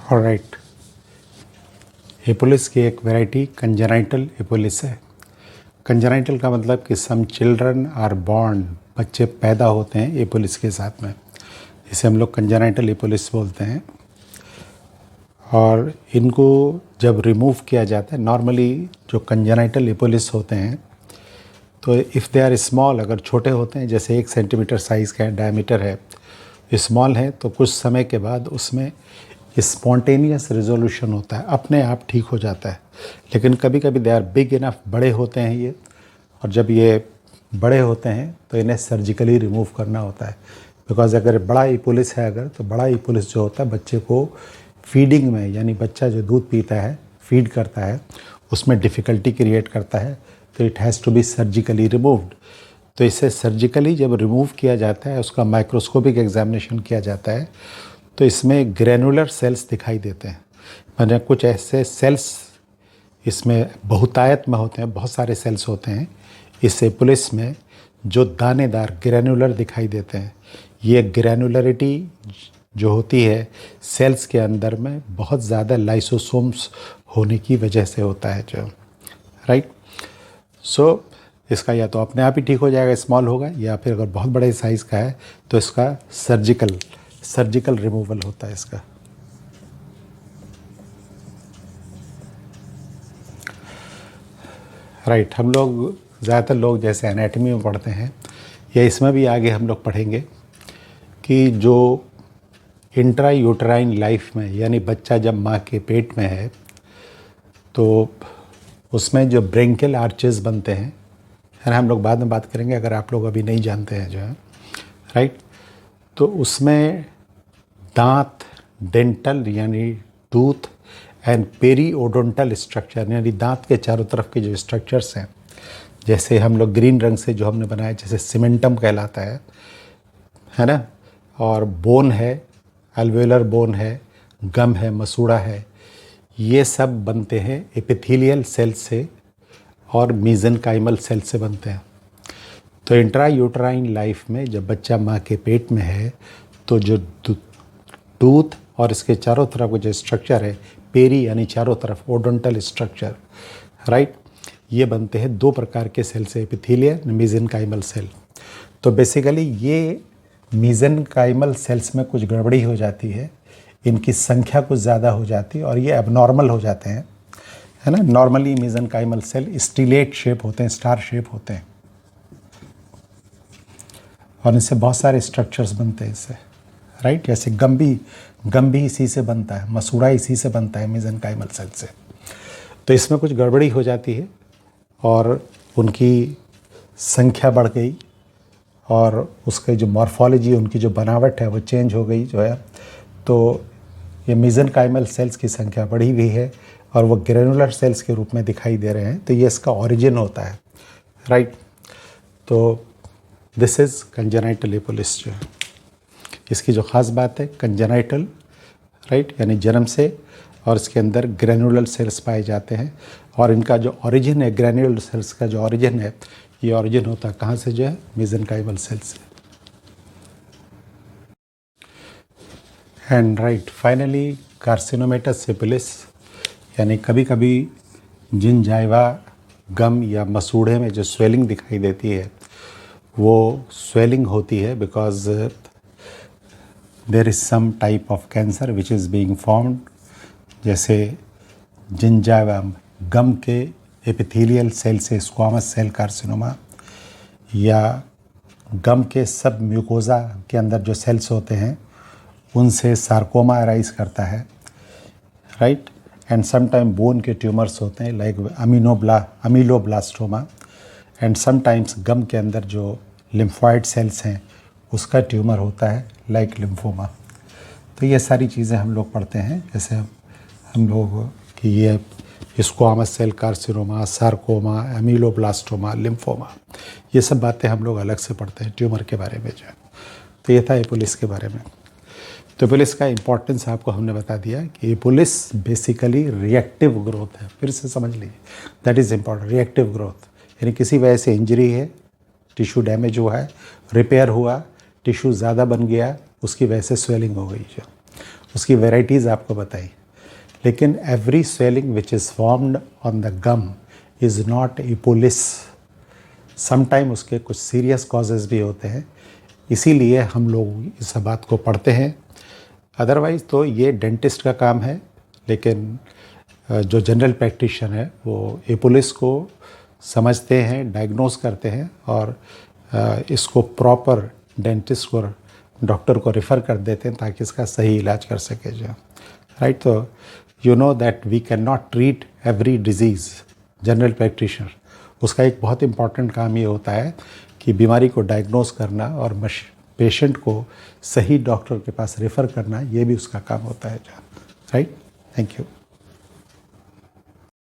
Alright, एपोलिस की एक variety congenital एपोलिस है। कंजेनाइटल का मतलब कि सम चिल्ड्रन आर बॉर्न, बच्चे पैदा होते हैं एपोलिस के साथ में, इसे हम लोग कंजेनाइटल एपोलिस बोलते हैं। और इनको जब रिमूव किया जाता है, नॉर्मली जो कंजेनाइटल एपोलिस होते हैं तो इफ़ दे आर स्मॉल, अगर छोटे होते हैं जैसे 1 सेंटीमीटर साइज़ का डायमीटर है, स्मॉल है, तो कुछ समय के बाद उसमें स्पॉन्टेनियस रिजोल्यूशन होता है, अपने आप ठीक हो जाता है। लेकिन कभी कभी दे आर बिग इनफ, बड़े होते हैं ये, और जब ये बड़े होते हैं तो इन्हें सर्जिकली रिमूव करना होता है। बिकॉज अगर बड़ा एपोलिस है, अगर तो बड़ा एपोलिस जो होता है बच्चे को फीडिंग में, यानी बच्चा जो दूध पीता है, फीड करता है, उसमें डिफ़िकल्टी क्रिएट करता है, तो it has to be surgically removed. तो इसे सर्जिकली जब रिमूव किया जाता है, उसका माइक्रोस्कोपिक एग्जामिनेशन किया जाता है, तो इसमें ग्रेनुलर सेल्स दिखाई देते हैं। मैंने कुछ ऐसे सेल्स इसमें बहुतायत में होते हैं, बहुत सारे सेल्स होते हैं इस एपोलिस में जो दानेदार ग्रेनुलर दिखाई देते हैं। ये ग्रेनुलरिटी जो होती है सेल्स के अंदर में बहुत ज़्यादा लाइसोसोम्स होने की वजह से होता है जो, राइट। सो इसका या तो अपने आप ही ठीक हो जाएगा, स्मॉल होगा, या फिर अगर बहुत बड़े साइज़ का है तो इसका सर्जिकल रिमूवल होता है इसका। राइट, हम लोग ज़्यादातर लोग जैसे एनाटॉमी में पढ़ते हैं, या इसमें भी आगे हम लोग पढ़ेंगे कि जो इंट्रा यूटराइन लाइफ में, यानी बच्चा जब माँ के पेट में है तो उसमें जो ब्रेंकियल आर्चेस बनते हैं, है ना, हम लोग बाद में बात करेंगे अगर आप लोग अभी नहीं जानते हैं जो है, राइट। तो उसमें दांत, डेंटल यानी टूथ, एंड पेरीओडोंटल स्ट्रक्चर यानी दांत के चारों तरफ के जो स्ट्रक्चर्स हैं, जैसे हम लोग ग्रीन रंग से जो हमने बनाया, जैसे सीमेंटम कहलाता है ना, और बोन है, अल्वेलर बोन है, गम है, मसूड़ा है, ये सब बनते हैं एपिथेलियल सेल से और मीजेनकाइमल सेल से बनते हैं। तो इंट्रा यूटराइन लाइफ में जब बच्चा माँ के पेट में है तो जो टूथ और इसके चारों तरफ का जो स्ट्रक्चर है, पेरी यानी चारों तरफ, ओडोंटल स्ट्रक्चर, राइट, ये बनते हैं 2 प्रकार के सेल से, एपिथेलियल, मीजेनकाइमल सेल। तो बेसिकली ये मीजेनकाइमल सेल्स में कुछ गड़बड़ी हो जाती है, इनकी संख्या कुछ ज़्यादा हो जाती है और ये एबनॉर्मल हो जाते हैं, है ना। नॉर्मली मीजेनकाइमल सेल स्टीलेट शेप होते हैं, स्टार शेप होते हैं, और इनसे बहुत सारे स्ट्रक्चर्स बनते हैं इससे, राइट। जैसे गम भी इसी से बनता है, मसूड़ा इसी से बनता है, मीजेनकाइमल सेल से। तो इसमें कुछ गड़बड़ी हो जाती है और उनकी संख्या बढ़ गई और उसके जो मॉर्फोलॉजी, उनकी जो बनावट है वो चेंज हो गई जो है। तो ये मीजेनकाइमल सेल्स की संख्या बढ़ी हुई है और वो ग्रेनुलर सेल्स के रूप में दिखाई दे रहे हैं। तो ये इसका ओरिजिन होता है, राइट। तो दिस इज़ कंजेनाइटल एपोलिस जो है। इसकी जो ख़ास बात है, कंजेनाइटल, राइट, यानी जन्म से, और इसके अंदर ग्रेनुलर सेल्स पाए जाते हैं। और इनका जो ओरिजिन है, ग्रेनुलर सेल्स का जो ओरिजिन है, ये ओरिजिन होता है कहाँ से जो है, मीजेनकाइमल सेल्स से। एंड राइट, फाइनली कार्सिनोमेटस एपोलिस, यानी कभी कभी जिनजाइवा, गम या मसूड़े में जो स्वेलिंग दिखाई देती है वो स्वेलिंग होती है because there is some type of cancer which is being formed. जैसे जिनजाइवा, गम के एपिथेलियल सेल से स्क्वामस सेल कार्सिनोमा, या गम के सब म्यूकोजा के अंदर जो सेल्स होते हैं उनसे सार्कोमा अराइज करता है, राइट। एंड समटाइम बोन के ट्यूमर्स होते हैं लाइक अमीलोब्लास्टोमा, एंड समटाइम्स गम के अंदर जो लिम्फॉइड सेल्स हैं उसका ट्यूमर होता है लाइक लिम्फोमा। तो ये सारी चीज़ें हम लोग पढ़ते हैं, जैसे हम लोग कि ये squamous cell carcinoma, sarcoma, ameloblastoma, lymphoma, ये सब बातें हम लोग अलग से पढ़ते हैं ट्यूमर के बारे में जो है। तो ये था एपोलिस के बारे में। तो एपोलिस का इम्पोर्टेंस आपको हमने बता दिया कि एपोलिस बेसिकली रिएक्टिव ग्रोथ है। फिर से समझ लीजिए, that is important, reactive growth, यानी किसी वजह से इंजरी है, टिश्यू डैमेज हुआ है, रिपेयर हुआ, टिश्यू ज़्यादा बन गया, उसकी वजह से स्वेलिंग हो गई जो, उसकी वेराइटीज़ आपको बताई, लेकिन every swelling which is formed on the gum is not epulis. Sometime उसके कुछ सीरियस कॉजेज़ भी होते हैं, इसीलिए हम लोग इस बात को पढ़ते हैं। अदरवाइज़ तो ये डेंटिस्ट का काम है, लेकिन जो जनरल प्रैक्टिशनर है वो एपोलिस को समझते हैं, डायग्नोस करते हैं और इसको प्रॉपर डेंटिस्ट को, डॉक्टर को रेफ़र कर देते हैं ताकि इसका सही इलाज कर सके जो, राइट। तो you know that we can not treat every disease. General practitioner, उसका एक बहुत इम्पॉर्टेंट काम ये होता है कि बीमारी को डायग्नोस करना और पेशेंट को सही डॉक्टर के पास रेफ़र करना, ये भी उसका काम होता है, राइट। Thank you.